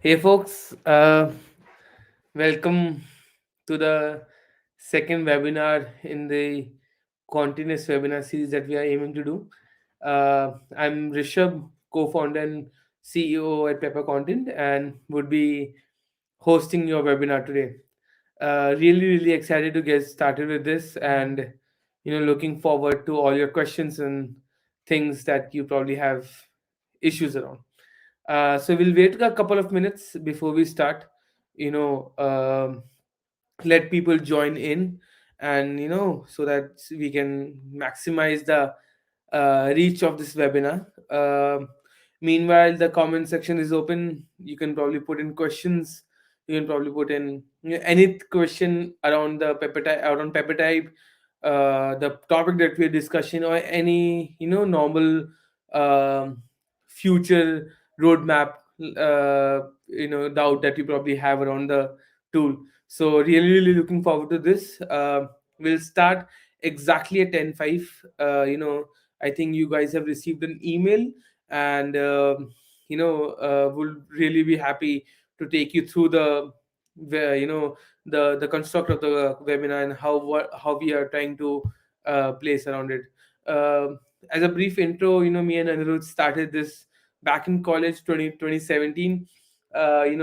Hey folks, welcome to the second webinar in the continuous webinar series that we are aiming to do. I'm Rishabh, co-founder and CEO at Pepper Content, and would be hosting your webinar today. Really excited to get started with this, and looking forward to all your questions and things that you probably have issues around. So we'll wait a couple of minutes before we start. You know, let people join in, and so that we can maximize the reach of this webinar. Meanwhile, the comment section is open. You can probably put in questions. You can probably put in any question around the Peppertype, the topic that we're discussing, or any normal um, future roadmap doubt that you probably have around the tool. So really looking forward to this. We'll start exactly at 10:05. I think you guys have received an email, and we'll really be happy to take you through the construct of the webinar and how we are trying to place around it. As a brief intro, me and Anirudh started this back in college, 2017.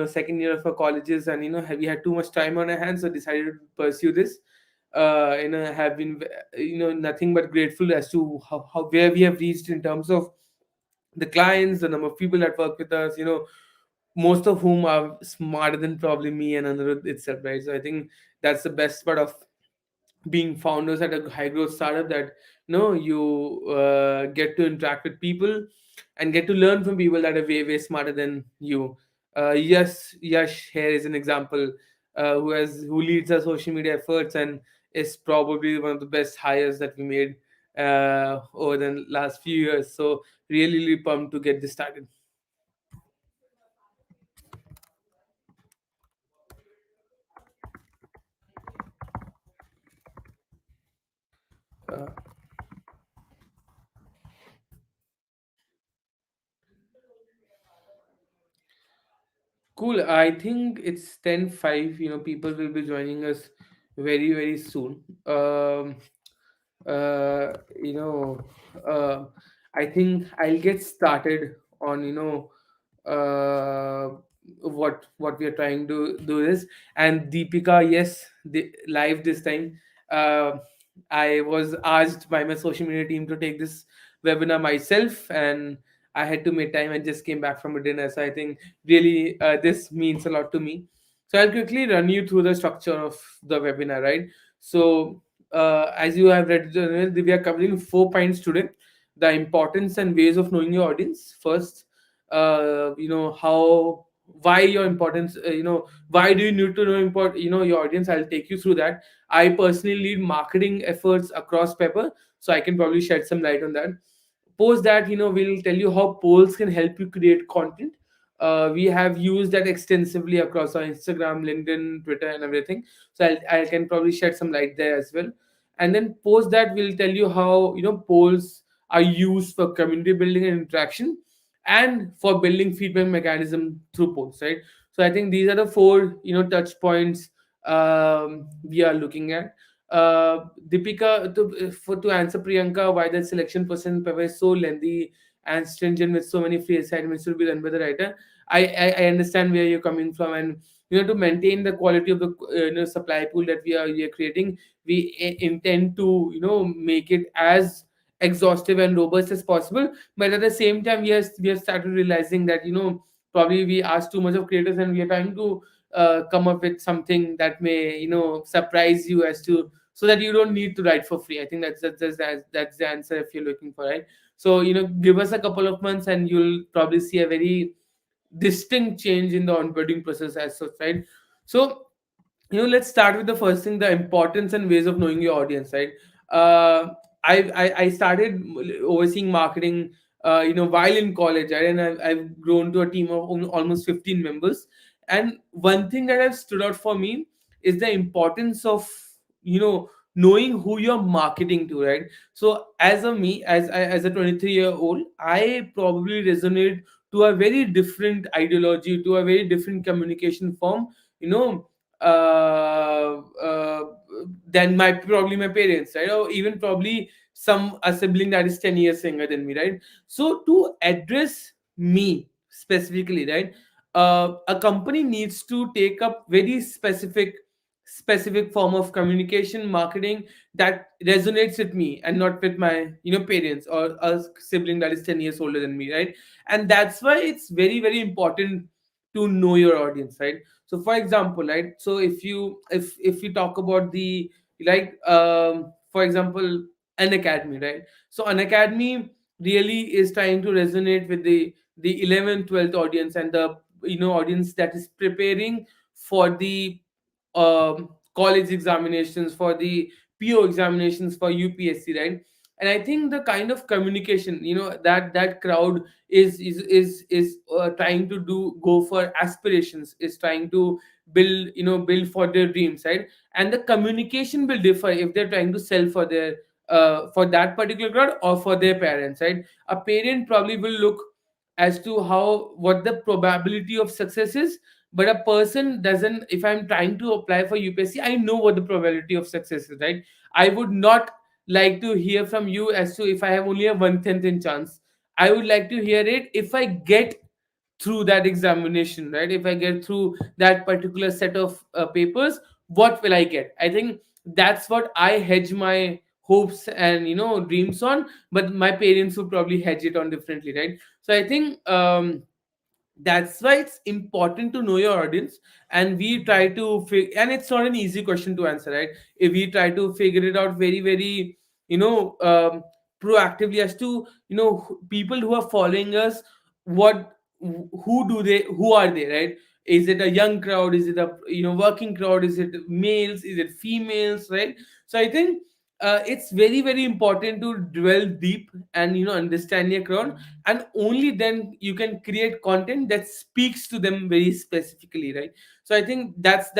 Second year of our colleges, and we had too much time on our hands, so decided to pursue this. Have been nothing but grateful as to how where we have reached in terms of the clients, the number of people that work with us, most of whom are smarter than probably me and Anirudh itself, right? So I think that's the best part of being founders at a high growth startup, that you get to interact with people and get to learn from people that are way smarter than you. Yes, Yash here is an example, who leads our social media efforts and is probably one of the best hires that we made over the last few years. So really pumped to get this started. uh, Cool. I think it's 10:05. People will be joining us very soon. Uh, you know, uh, I think I'll get started on what we are trying to do this. And Deepika, yes, live this time. Uh, I was asked by my social media team to take this webinar myself, and I had to make time. I just came back from a dinner, so I think really this means a lot to me. So I'll quickly run you through the structure of the webinar, right? So as you have read, we are covering 4 points today: the importance and ways of knowing your audience. First, how why your importance. Why do you need to know your audience? I'll take you through that. I personally lead marketing efforts across Pepper, so I can probably shed some light on that. Post that, we'll tell you how polls can help you create content. We have used that extensively across our Instagram, LinkedIn, Twitter, and everything. So I can probably shed some light there as well. And then post that, we'll tell you how polls are used for community building and interaction, and for building feedback mechanism through polls, right? So I think these are the four touch points we are looking at. Deepika, to answer Priyanka, why the selection process in paper is so lengthy and stringent with so many free assignments to be done by the writer. I understand where you're coming from, and to maintain the quality of the supply pool that we are creating, we intend to make it as exhaustive and robust as possible. But at the same time, we have started realizing that probably we ask too much of creators, and we are trying to come up with something that may surprise you as to, so that you don't need to write for free. I think that's the answer if you're looking for, right? So give us a couple of months, and you'll probably see a very distinct change in the onboarding process as such, right? So let's start with the first thing: the importance and ways of knowing your audience, right? I started overseeing marketing while in college, right? And I've grown to a team of almost 15 members. And one thing that has stood out for me is the importance of knowing who you're marketing to, right? So as a 23-year-old, I probably resonate to a very different ideology, to a very different communication form, you know, uh, uh, than my probably my parents, right? Or even probably some a sibling that is 10 years younger than me, right? So to address me specifically, right, a company needs to take up very specific form of communication marketing that resonates with me and not with my, parents or a sibling that is 10 years older than me, right? And that's why it's very important to know your audience, right? So for example, right, so if you talk about the, like, for example, an academy, right? So an academy really is trying to resonate with the 11th 12th audience, and the, audience that is preparing for the college examinations, for the PO examinations, for UPSC, right? And I think the kind of communication, that crowd is trying to do go for aspirations, is trying to build for their dreams, right? And the communication will differ if they're trying to sell for their for that particular crowd or for their parents, right? A parent probably will look as to how what the probability of success is, but a person doesn't. If I'm trying to apply for UPSC, I know what the probability of success is, right? I would not like to hear from you as to if I have only a 1/10 in chance. I would like to hear it if I get through that examination, right? If I get through that particular set of papers, what will I get? I think that's what I hedge my hopes and, dreams on, but my parents would probably hedge it on differently, right? So I think that's why it's important to know your audience. And we try to and it's not an easy question to answer, right? If we try to figure it out very, you know um, proactively as to, people who are following us, what who are they, right? Is it a young crowd? Is it a, working crowd? Is it males? Is it females, right? So I think it's very important to dwell deep and, understand your crowd, and only then you can create content that speaks to them very specifically, right? So I think that's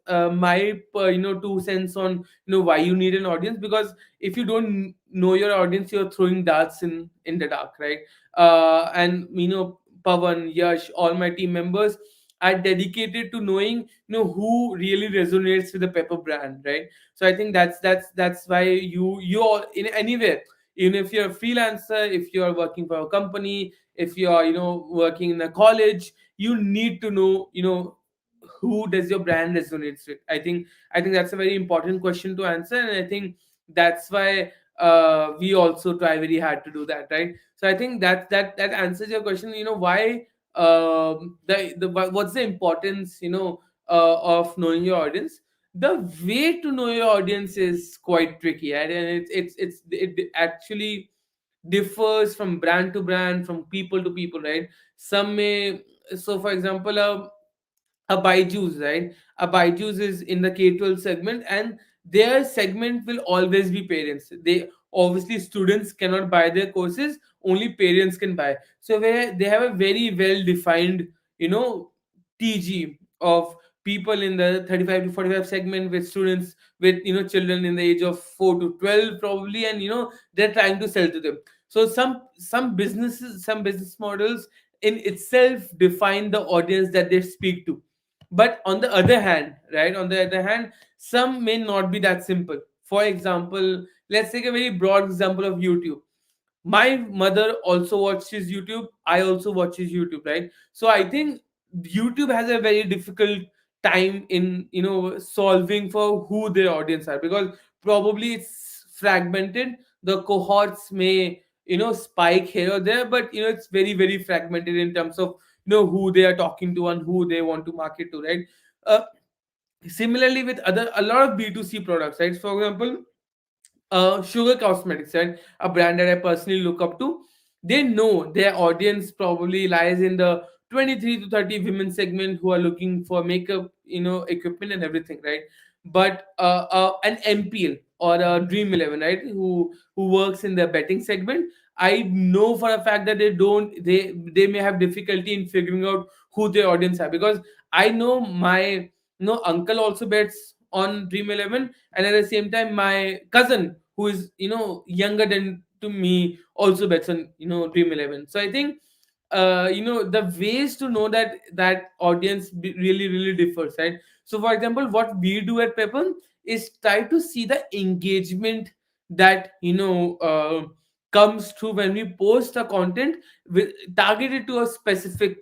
my 2 cents on, why you need an audience. Because if you don't know your audience, you're throwing darts in the dark, right? And Pavan, Yash, all my team members are dedicated to knowing, who really resonates with the Pepper brand, right? So I think that's why you all in anywhere, even if you're a freelancer, if you're working for a company, if you're, working in a college, you need to know, who does your brand resonates with. I think that's a very important question to answer, and I think that's why we also try very hard to do that, right? So I think that answers your question, why, what's the importance, of knowing your audience. The way to know your audience is quite tricky, right? And it actually differs from brand to brand, from people to people, right? Some may, so for example, a Byju's, right? A Byju's is in the K-12 segment, and their segment will always be parents. They obviously, students cannot buy their courses, only parents can buy. So where they have a very well defined, TG of people in the 35 to 45 segment, with students with, children in the age of 4 to 12 probably, and, they're trying to sell to them. So some business models in itself define the audience that they speak to. But on the other hand, right, on the other hand, some may not be that simple. For example, let's take a very broad example of YouTube. My mother also watches YouTube, I also watches YouTube, right? So I think YouTube has a very difficult time in, solving for who their audience are, because probably it's fragmented. The cohorts may, spike here or there, but, it's very fragmented in terms of, who they are talking to and who they want to market to, right? uh, Similarly with other a lot of B2C products, right? For example, Sugar Cosmetics, and a brand that I personally look up to, they know their audience probably lies in the 23 to 30 women segment who are looking for makeup, equipment and everything, right? But an MPL or a Dream 11, right, who works in the betting segment, I know for a fact that they may have difficulty in figuring out who their audience are, because I know my, uncle also bets on Dream 11, and at the same time my cousin, who is, younger than to me, also bets on, Dream 11. So I think the ways to know that that audience really really differs, right? So for example, what we do at Pepper is try to see the engagement that comes through when we post a content with targeted to a specific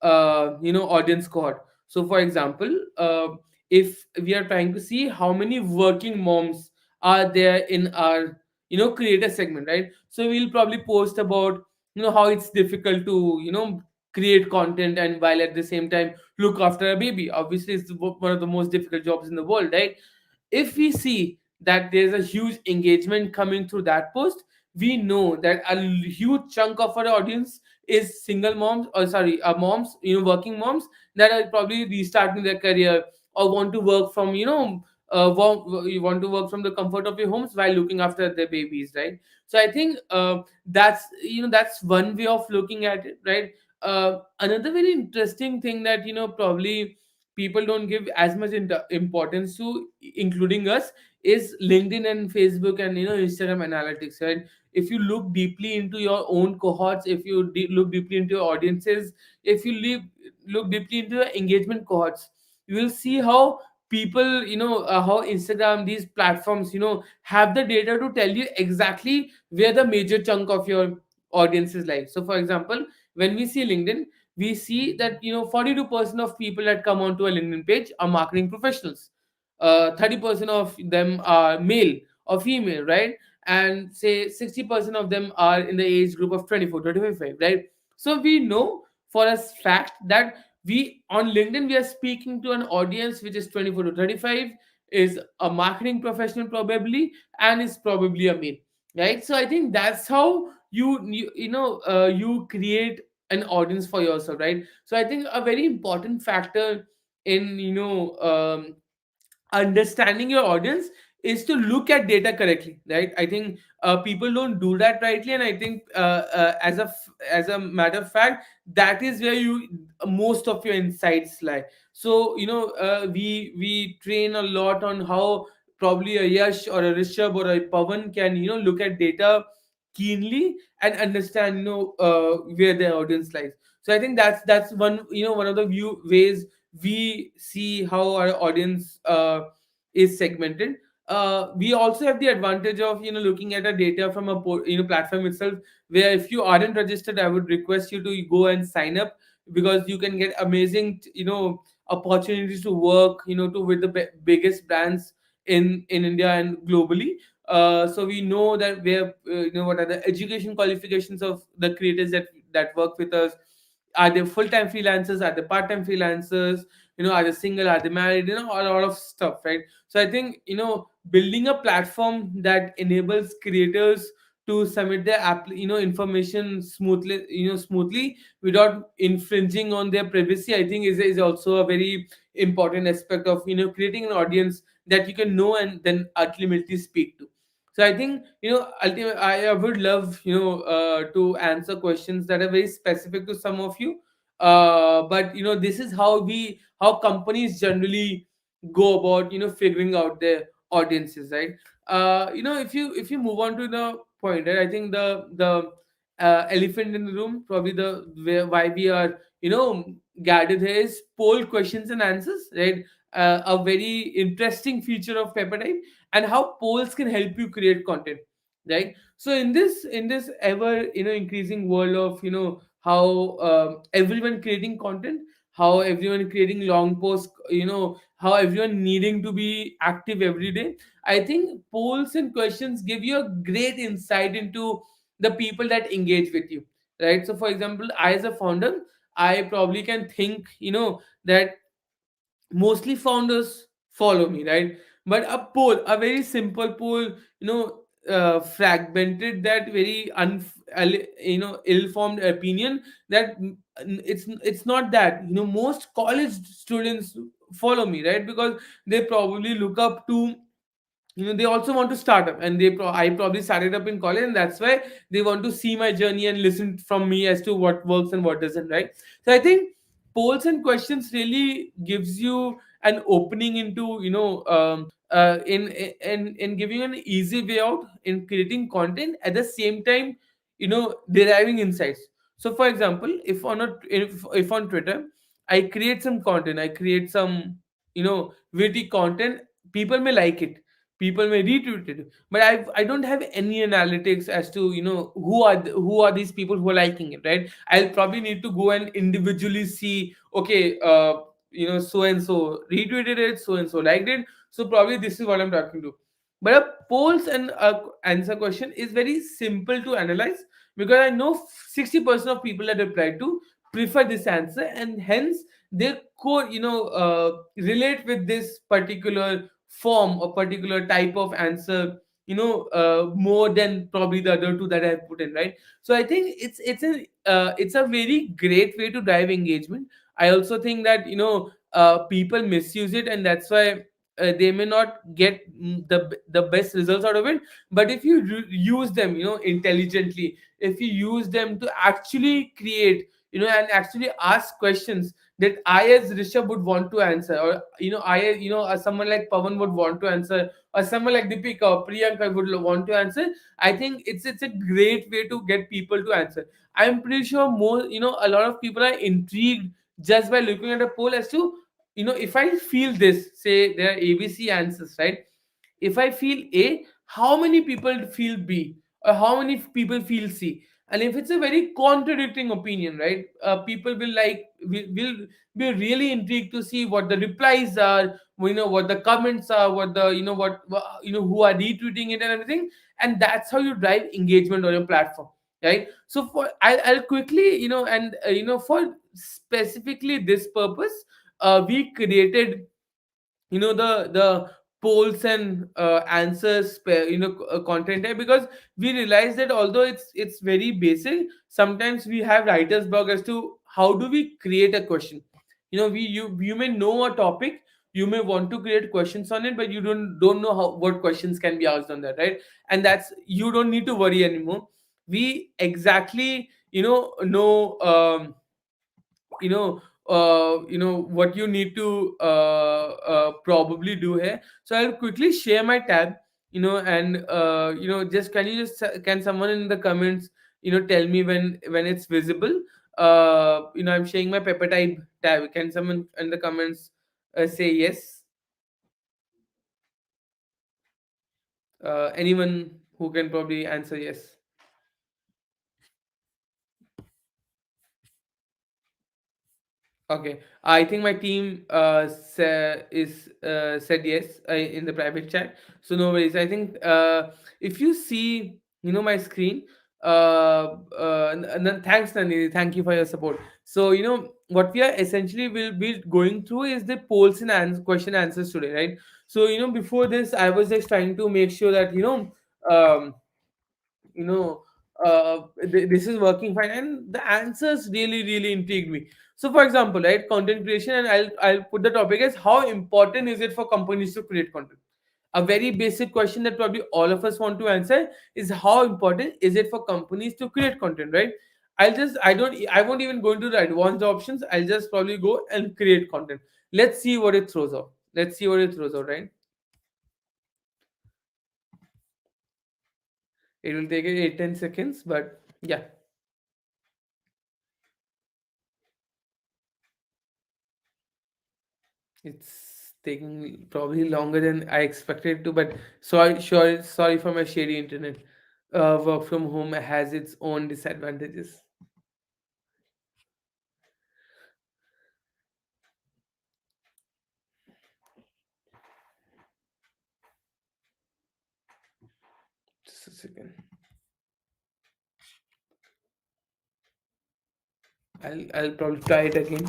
audience cohort. So for example, if we are trying to see how many working moms are there in our creator segment, right? So we'll probably post about how it's difficult to create content and while at the same time look after a baby. Obviously it's one of the most difficult jobs in the world, right? If we see that there's a huge engagement coming through that post, we know that a huge chunk of our audience is single moms, or sorry, moms, working moms that are probably restarting their career or want to work from you want to work from the comfort of your homes while looking after their babies, right? So I think that's one way of looking at it, right? Another very interesting thing that probably people don't give as much importance to, including us, is LinkedIn and Facebook and Instagram analytics, right? If you look deeply into your own cohorts, if you look deeply into your audiences, if you look deeply into your engagement cohorts, you will see how people, how Instagram, these platforms, have the data to tell you exactly where the major chunk of your audience is like. So for example, when we see LinkedIn, we see that 42% of people that come onto a LinkedIn page are marketing professionals. 30% of them are male or female, right? And say 60% of them are in the age group of 24 to 25, right? So we know for a fact that we on LinkedIn we are speaking to an audience which is 24 to 35, is a marketing professional probably, and is probably a male, right? So I think that's how you create an audience for yourself, right? So I think a very important factor in understanding your audience is to look at data correctly, right? I think people don't do that rightly, and I think as a matter of fact, that is where you most of your insights lie. So we train a lot on how probably a Yash or a Rishabh or a Pavan can look at data keenly and understand where their audience lies. So I think that's one of the ways we see how our audience is segmented. We also have the advantage of looking at a data from a platform itself, where if you aren't registered, I would request you to go and sign up, because you can get amazing opportunities to work with the biggest brands in India and globally. So we know that where what are the education qualifications of the creators that work with us. Are they full-time freelancers, are they part-time freelancers, are they single, are they married, a lot of stuff, right? So I think building a platform that enables creators to submit their information smoothly without infringing on their privacy, I think is also a very important aspect of creating an audience that you can know and then ultimately speak to. So I think ultimately I would love to answer questions that are very specific to some of you. But this is how companies generally go about figuring out their audiences, right? If you move on to the point, right, I think the elephant in the room, probably why we are gathered here, is poll questions and answers, right? A very interesting feature of Peppertype, and how polls can help you create content, right? So in this ever increasing world of how everyone creating content, how everyone creating long posts, how everyone needing to be active every day, I think polls and questions give you a great insight into the people that engage with you, right? So for example, I as a founder, I probably can think that mostly founders follow me, right? But a poll, a very simple poll, fragmented that very ill-formed opinion that it's not that most college students follow me, right? Because they probably look up to they also want to start up, and I probably started up in college, and that's why they want to see my journey and listen from me as to what works and what doesn't, right? So I think polls and questions really gives you an opening into in giving an easy way out in creating content, at the same time deriving insights. So for example, if on Twitter I create some content, I create some, witty content, people may like it, people may retweet it, but I don't have any analytics as to, who are these people who are liking it, right? I'll probably need to go and individually see, okay, so and so retweeted it, so and so liked it, so probably this is what I'm talking to. But a polls and answer question is very simple to analyze, because I know 60% of people that replied to prefer this answer, and hence they could, relate with this particular form or particular type of answer, more than probably the other two that I have put in, right? So I think it's a very great way to drive engagement. I also think that, people misuse it, and that's why they may not get the best results out of it. But if you use them, intelligently, if you use them to actually create, and actually ask questions that I as Rishabh would want to answer, or someone like Pavan would want to answer, or someone like Deepika or Priyanka would want to answer, I think it's a great way to get people to answer. I'm pretty sure more, a lot of people are intrigued just by looking at a poll as to, if I feel this, say there are ABC answers, right? If I feel A, how many people feel B, or how many people feel C? And if it's a very contradicting opinion, right? People will be really intrigued to see what the replies are, what the comments are, what the who are retweeting it and everything, and that's how you drive engagement on your platform, right? So I'll quickly, and for specifically this purpose, we created, the polls and answers content type, because we realized that although it's very basic, sometimes we have writer's block as to how do we create a question. You may know a topic, you may want to create questions on it, but you don't know what questions can be asked on that, right? And that's, you don't need to worry anymore. We exactly, know, what you need to probably do here. So I'll quickly share my tab, and just can someone in the comments, tell me when it's visible. I'm sharing my Peppertype tab. Can someone in the comments say yes? Anyone who can probably answer yes? Okay, I think my team said yes in the private chat. So no worries. I think if you see, my screen. Thanks, Nandini. Thank you for your support. So what we are essentially will be going through is the polls and question answers today, right? So before this, I was just trying to make sure that um, you know this is working fine, and the answers really intrigued me. So for example, right, content creation, and I'll put the topic as how important is it for companies to create content. A very basic question that probably all of us want to answer is how important is it for companies to create content, right? I won't even go into the advanced options. I'll just probably go and create content. Let's see what it throws out. Let's see what it throws out, right? It will take 8-10 seconds, but yeah. It's taking probably longer than I expected to, but sorry for my shady internet. Work from home has its own disadvantages. Just a second. I'll probably try it again.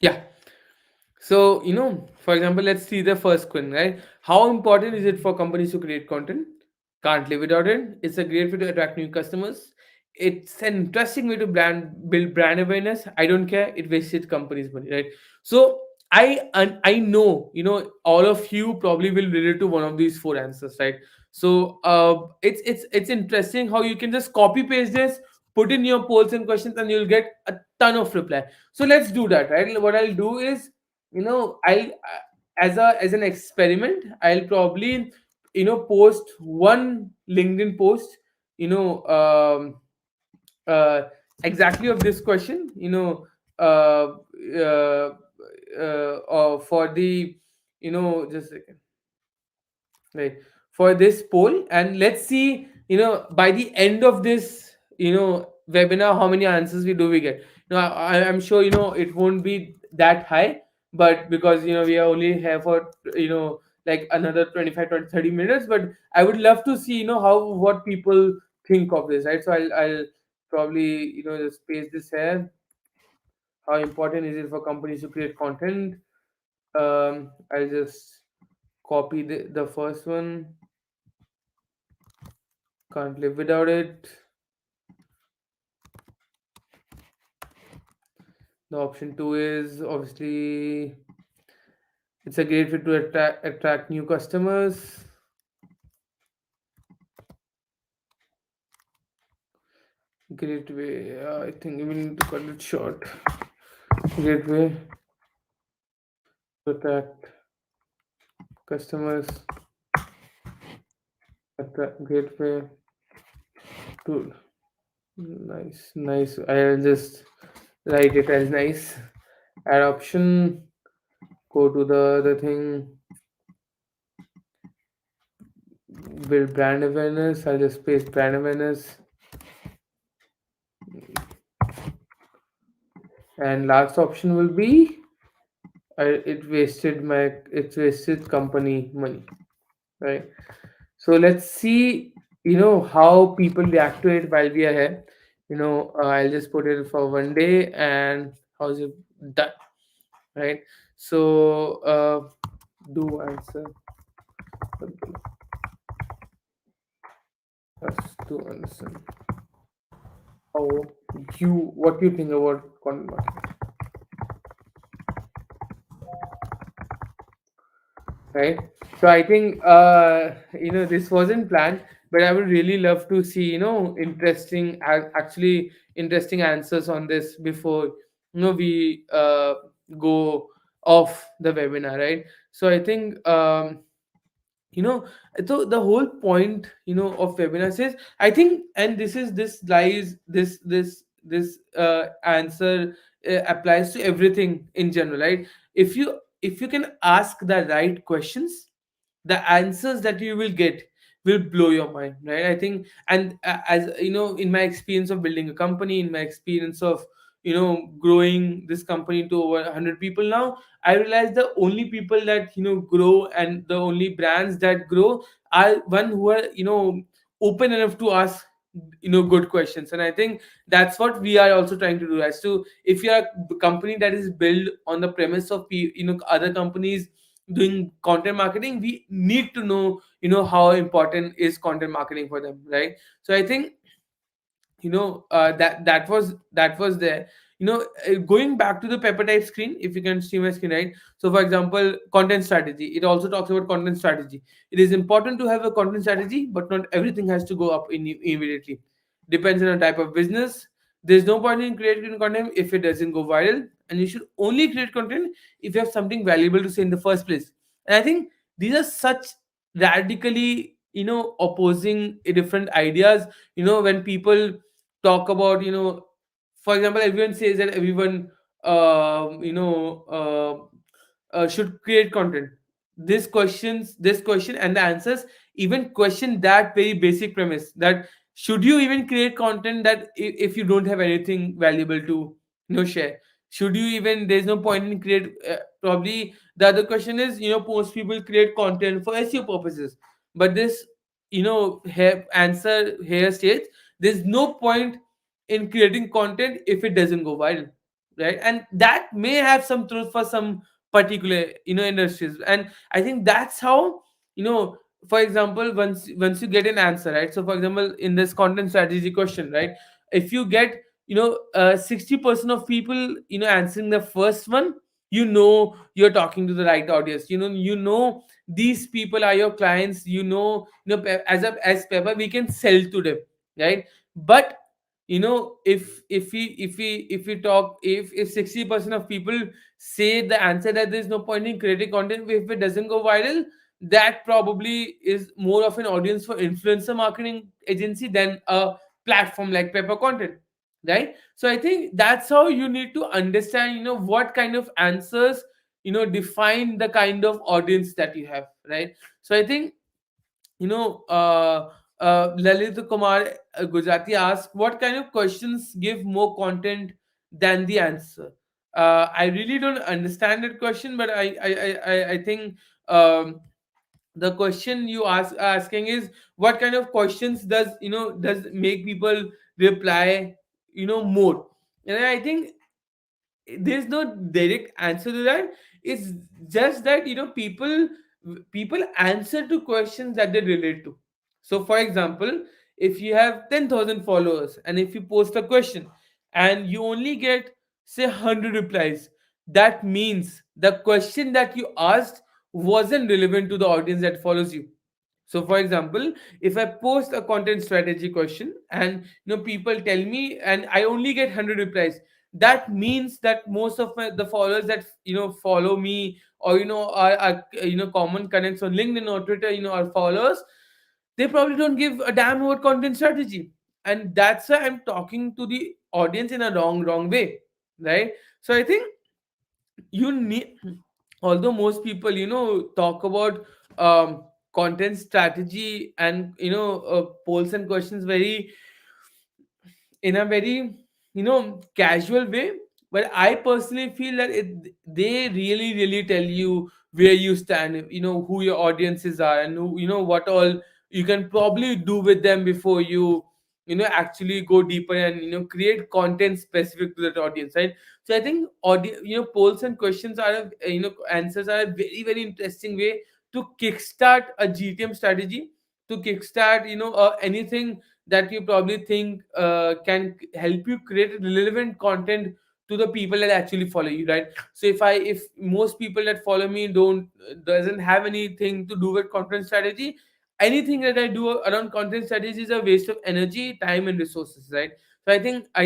Yeah. So, for example, let's see the first question, right? How important is it for companies to create content? Can't live without it. It's a great way to attract new customers. It's an interesting way to build brand awareness. I don't care. It wasted companies' money, right? So I know, all of you probably will relate to one of these four answers, right? So it's interesting how you can just copy paste this, put in your polls and questions, and you'll get a ton of reply. So let's do that, right? What I'll do is, I'll as an experiment, I'll probably post one LinkedIn post, you know uh, exactly of this question, uh, uh, for the, just a second, right, for this poll, and let's see, by the end of this, webinar, how many answers we get. I'm sure, it won't be that high, but because, we are only here for, like another 25, 20, 30 minutes, but I would love to see, how what people think of this, right? So I'll probably, just paste this here. How important is it for companies to create content? I'll just copy the first one. Can't live without it. The option two is obviously, it's a great way to attract new customers. Great way. I think we need to cut it short. Great way to attract customers. Great way to. Nice, nice. I'll just write it as nice. Add option. Go to the other thing. Build brand awareness. I'll just paste brand awareness. And last option will be, it wasted company money, right? So let's see, how people react to it while we are here. I'll just put it for 1 day, and how's it done, right? So do answer simple us to understand how what you think about content marketing, right? So I think, this wasn't planned, but I would really love to see, actually interesting answers on this before, we go off the webinar, right? So I think, you know so the whole point, of webinars is, I think, and this lies this answer applies to everything in general, right? If you can ask the right questions, the answers that you will get will blow your mind, right? I think, and as in my experience of building a company, in my experience of, growing this company to over 100 people now, I realize the only people that, grow, and the only brands that grow are one who are, open enough to ask, good questions. And I think that's what we are also trying to do. As to, if you are a company that is built on the premise of other companies doing content marketing, we need to know, how important is content marketing for them, right? So I think, that was there. Going back to the Peppertype screen, if you can see my screen, right? So for example, content strategy, it also talks about content strategy. It is important to have a content strategy, but not everything has to go up immediately. Depends on the type of business. There's no point in creating content if it doesn't go viral, and you should only create content if you have something valuable to say in the first place. And I think these are such radically, opposing different ideas. When people talk about, for example, everyone says that everyone, should create content. This question and the answers even question that very basic premise, that should you even create content, that if you don't have anything valuable to, share? Should you even, there's no point in create, probably the other question is, most people create content for SEO purposes, but this, here answer here states, there's no point in creating content if it doesn't go viral, right? And that may have some truth for some particular, industries. And I think that's how, for example, once you get an answer, right? So for example, in this content strategy question, right, if you get, 60% of people, answering the first one, you're talking to the right audience. These people are your clients. As Pepper, we can sell to them, right? But if we talk, if 60% of people say the answer that there's no point in creating content if it doesn't go viral, that probably is more of an audience for influencer marketing agency than a platform like Pepper Content, right? So I think that's how you need to understand, what kind of answers, define the kind of audience that you have, right? So I think, Lalit Kumar Gujarati asked, what kind of questions give more content than the answer? I really don't understand that question, but I think the question you asking is, what kind of questions does make people reply, more. And I think there's no direct answer to that. It's just that, people answer to questions that they relate to. So for example, if you have 10,000 followers and if you post a question and you only get, say, 100 replies, that means the question that you asked wasn't relevant to the audience that follows you. So for example, if I post a content strategy question and, people tell me and I only get 100 replies, that means that most of the followers that, follow me, or, are common connects on LinkedIn or Twitter, are followers, they probably don't give a damn about content strategy. And that's why I'm talking to the audience in a wrong way, right? So I think you need, although most people, talk about content strategy and, polls and questions very, in a very, casual way, but I personally feel that they really tell you where you stand, who your audiences are, and who, what all you can probably do with them before you, actually go deeper and, create content specific to that audience, right? So I think polls and questions are answers are a very interesting way to kickstart a GTM strategy, to kickstart, anything that you probably think can help you create relevant content to the people that actually follow you, right? So if most people that follow me don't doesn't have anything to do with content strategy, anything that I do around content strategy is a waste of energy, time, and resources, right? So I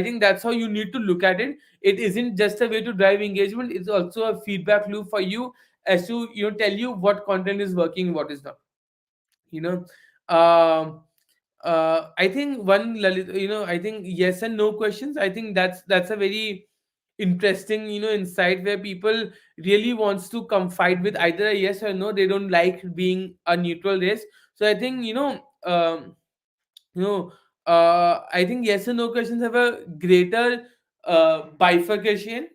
think that's how you need to look at it. It isn't just a way to drive engagement, it's also a feedback loop for you, as to, tell you what content is working, what is not, you know um I think I think yes and no questions, I think that's a very interesting, insight, where people really wants to confide with either a yes or no. They don't like being a neutral race. So I think, you know I think yes and no questions have a greater bifurcation.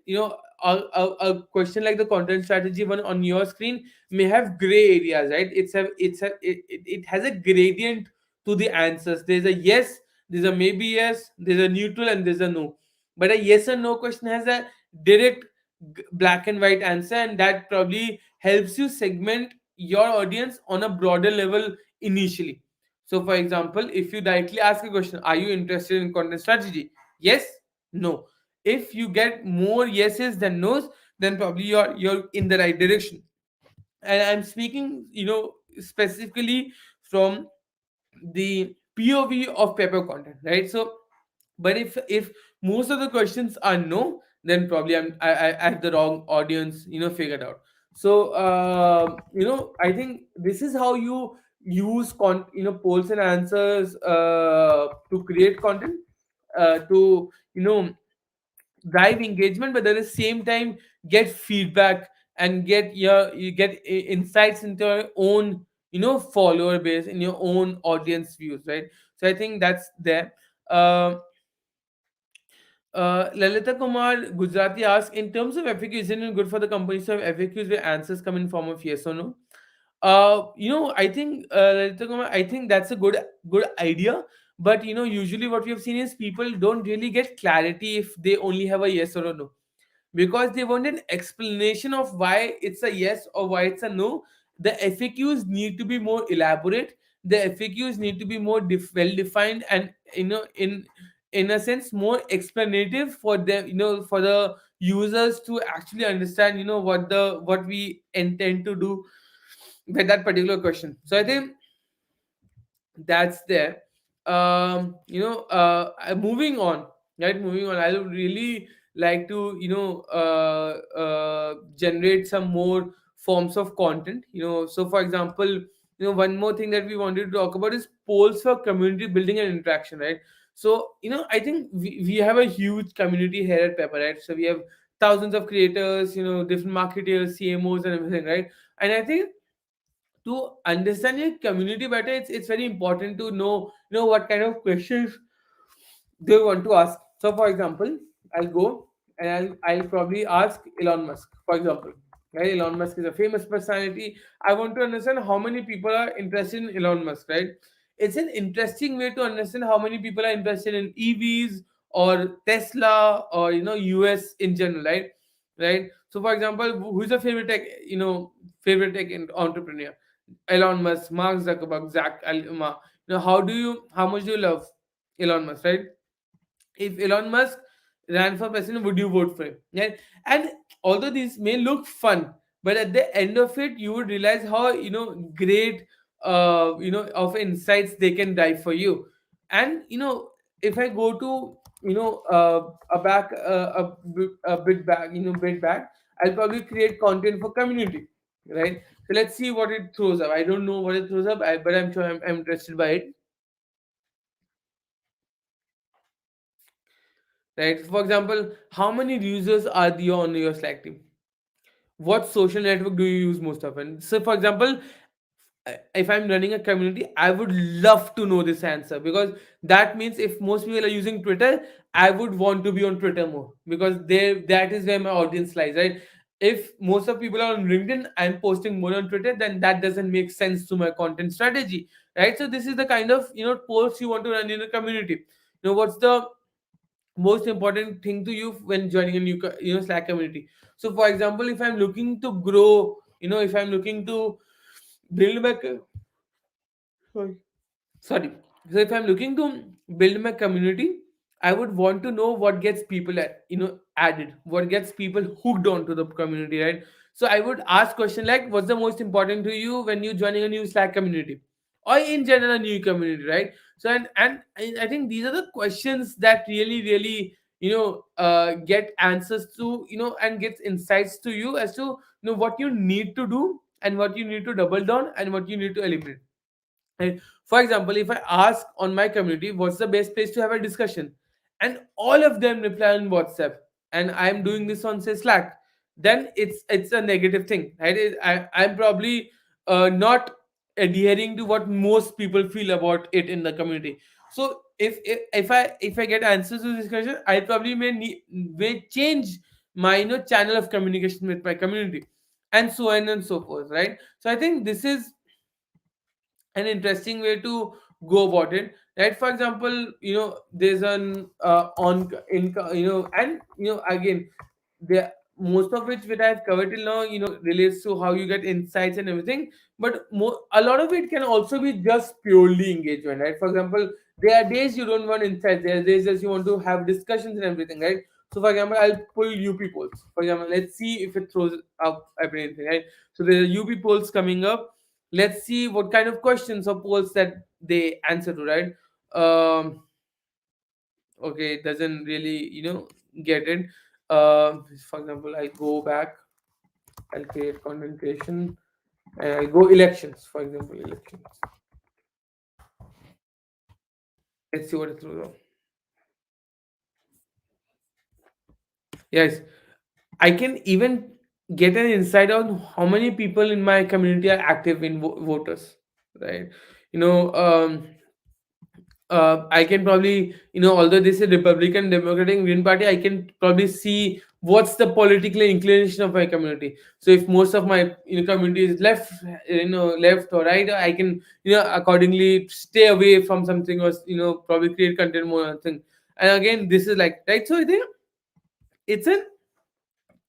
A question like the content strategy one on your screen may have gray areas, right? It has a gradient to the answers. There's a yes, there's a maybe yes, there's a neutral, and there's a no. But a yes or no question has a direct black and white answer, and that probably helps you segment your audience on a broader level initially. So, for example, if you directly ask a question, are you interested in content strategy? Yes, no. If you get more yeses than nos, then probably you're in the right direction. And I'm speaking, specifically from the POV of paper content, right? So, but if most of the questions are no, then probably I have the wrong audience, figured out. So I think this is how you use polls and answers to create content, to, drive engagement, but at the same time get feedback and you get insights into your own, follower base, in your own audience views, right? So I think that's there. um Lalita Kumar Gujarati asks, in terms of FAQ, isn't it good for the companies to have FAQs where answers come in form of yes or no? I think, Lalita Kumar, I think that's a good idea. But, usually what we have seen is people don't really get clarity if they only have a yes or a no, because they want an explanation of why it's a yes or why it's a no. The FAQs need to be more elaborate. The FAQs need to be more well defined, and, in a sense, more explanative for them, for the users to actually understand, what we intend to do with that particular question. So I think that's there. moving on, right? Moving on, I would really like to generate some more forms of content. So for example, one more thing that we wanted to talk about is polls for community building and interaction, right? So I think we have a huge community here at Pepper, right? So we have thousands of creators, different marketers, CMOs, and everything, right? And I think to understand your community better, it's very important to know what kind of questions they want to ask. So, for example, I'll go and I'll probably ask Elon Musk, for example. Right? Elon Musk is a famous personality. I want to understand how many people are interested in Elon Musk, right? It's an interesting way to understand how many people are interested in EVs or Tesla or US in general, right? Right. So, for example, who's your favorite tech, entrepreneur? Elon Musk, Mark Zuckerberg, Zach Alma. How much do you love Elon Musk, right? If Elon Musk ran for president, would you vote for him? Yeah. And although these may look fun, but at the end of it, you would realize how great of insights they can drive for you. And if I go to a bit back, I'll probably create content for community, right? So let's see what it throws up. I don't know what it throws up, but I'm sure I'm interested by it, right? For example, how many users are there on your Slack team? What social network do you use most often? So, for example, if I'm running a community, I would love to know this answer, because that means if most people are using Twitter, I would want to be on Twitter more, because there that is where my audience lies, right? If most of people are on LinkedIn, I'm posting more on Twitter, then that doesn't make sense to my content strategy, right? So this is the kind of posts you want to run in a community. What's the most important thing to you when joining a new Slack community? So for example, if I'm looking to grow, if I'm looking to build my sorry sorry so if I'm looking to build my community, I would want to know what gets people added, what gets people hooked onto the community, right? So I would ask question like, what's the most important to you when you joining a new Slack community, or in general a new community, right? So I think these are the questions that really get answers to, and gets insights to you as to what you need to do, and what you need to double down, and what you need to eliminate. Right? For example, if I ask on my community what's the best place to have a discussion, and all of them reply on WhatsApp, and I'm doing this on say Slack, then it's a negative thing, right? I'm probably not adhering to what most people feel about it in the community. So if I get answers to this question, I probably may change my channel of communication with my community, and so on and so forth, right? So I think this is an interesting way to go about it, right? For example, there's an on in and again, the most of which I've covered till now relates to how you get insights and everything, but a lot of it can also be just purely engagement, right? For example, there are days you don't want insights, there are days just you want to have discussions and everything, right? So for example, I'll pull UP polls, for example. Let's see if it throws up everything, right? So there are UP polls coming up. Let's see what kind of questions or polls that they answer to, right? Okay, it doesn't really get it. For example, I go back, I'll create content creation, and I go elections, for example, elections. Let's see what it throws up. Yes, I can even get an insight on how many people in my community are active in voters, right? you know um I can probably, although this is Republican, Democratic, Green Party, I can probably see what's the political inclination of my community. So if most of my community is left, left or right, I can accordingly stay away from something, or probably create content more on thing. And again, this is like, right. So I think it's an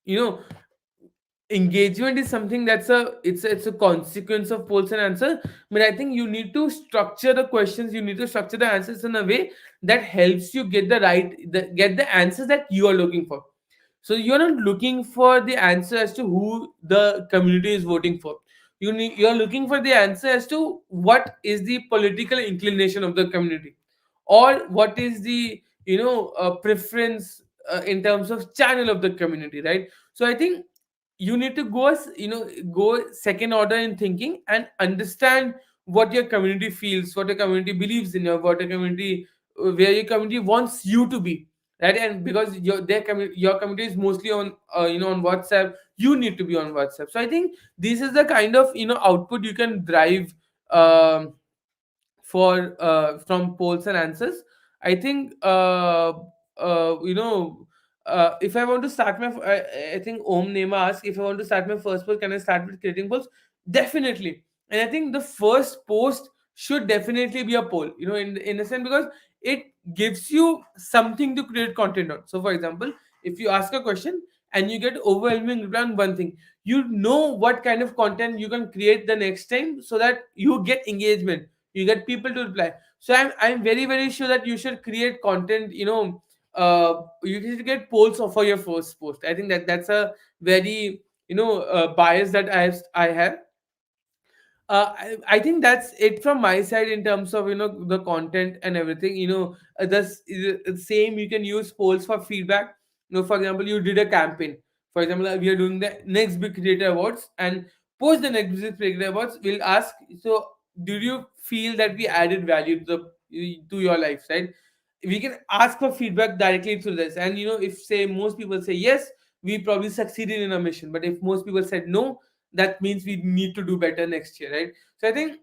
you know engagement is something that's it's a consequence of polls and answer. But I think you need to structure the questions, you need to structure the answers in a way that helps you get get the answers that you are looking for. So you're not looking for the answer as to who the community is voting for. You're looking for the answer as to what is the political inclination of the community. or what is the preference in terms of channel of the community, right? So I think you need to go go second order in thinking and understand what your community feels, what your community believes in, or what your community where your community wants you to be, right? And because your community is mostly on on WhatsApp, you need to be on WhatsApp. So I think this is the kind of output you can drive um, for from polls and answers. I think if I want to start I think Om Nema asked, if I want to start my first poll, can I start with creating polls? Definitely. And I think the first post should definitely be a poll, in a sense, because it gives you something to create content on. So for example, if you ask a question and you get overwhelming reply on one thing, you know what kind of content you can create the next time, so that you get engagement, you get people to reply. So I'm very very sure that you should create content, you should get polls for your first post. I think that that's a very bias that I have. I think that's it from my side in terms of the content and everything. The same, you can use polls for feedback. For example, you did a campaign. For example, we are doing the next big creator awards, and post the next big creator awards, we'll ask, so did you feel that we added value to your life, right? We can ask for feedback directly through this, and if say most people say yes, we probably succeeded in our mission. But if most people said no, that means we need to do better next year, right? So I think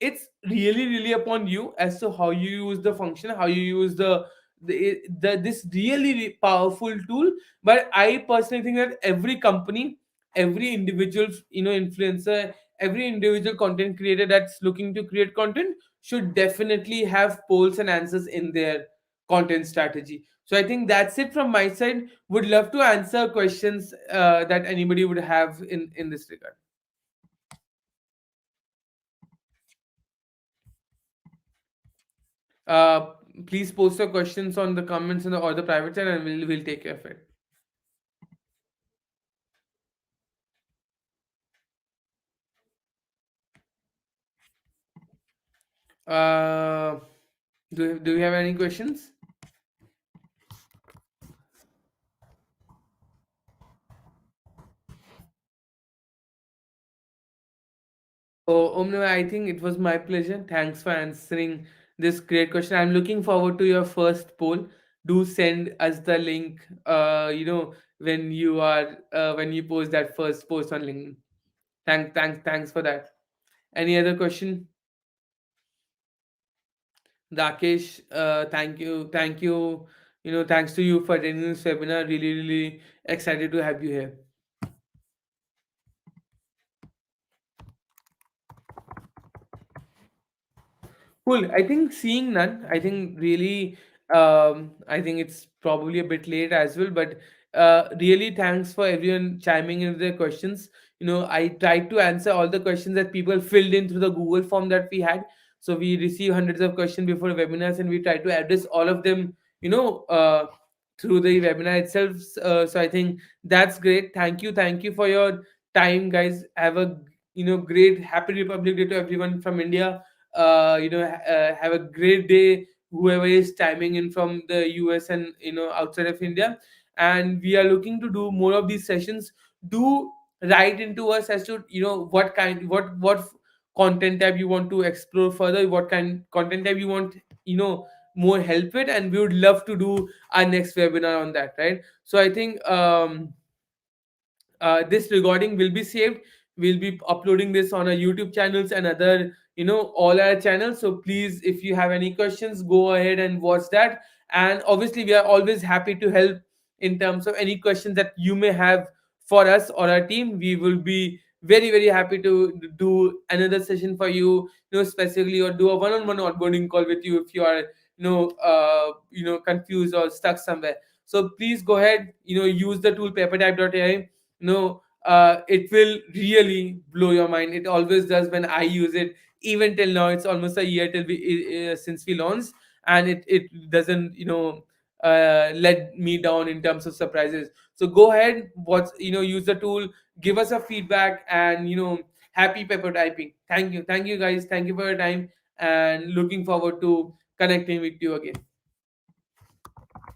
it's really really upon you as to how you use the function, how you use the this really, really powerful tool. But I personally think that every company, every individual influencer, every individual content creator that's looking to create content should definitely have polls and answers in their content strategy. So I think that's it from my side. Would love to answer questions that anybody would have in this regard. Uh, Please post your questions on the comments or the private chat, and we'll take care of it. Uh, do you have any questions? Oh, Omna, I think it was my pleasure. Thanks for answering this great question. I'm looking forward to your first poll. Do send us the link. When you post that first post on LinkedIn. Thanks for that. Any other question? Rakesh, thank you, thank you. Thanks to you for attending this webinar. Really, really excited to have you here. Cool. I think seeing none. I think really, I think it's probably a bit late as well, but really thanks for everyone chiming in with their questions. I tried to answer all the questions that people filled in through the Google form that we had. So we received hundreds of questions before webinars, and we tried to address all of them, through the webinar itself. So I think that's great. Thank you for your time, guys. Have a great Happy Republic Day to everyone from India. Have a great day, whoever is chiming in from the US and outside of India. And we are looking to do more of these sessions. Do write into us as to what content type you want to explore further, what kind content type you want more help with, and we would love to do our next webinar on that, right? So I think this recording will be saved. We'll be uploading this on our YouTube channels and other all our channels. So please, if you have any questions, go ahead and watch that. And obviously we are always happy to help in terms of any questions that you may have for us or our team. We will be very very happy to do another session for you, specifically, or do a one-on-one onboarding call with you if you are confused or stuck somewhere. So please go ahead, use the tool peppertype.ai. It will really blow your mind. It always does when I use it. Even till now, it's almost a year till we since we launched, and it doesn't let me down in terms of surprises. So go ahead, use the tool, give us a feedback, and happy pepper typing. Thank you guys, thank you for your time, and looking forward to connecting with you again.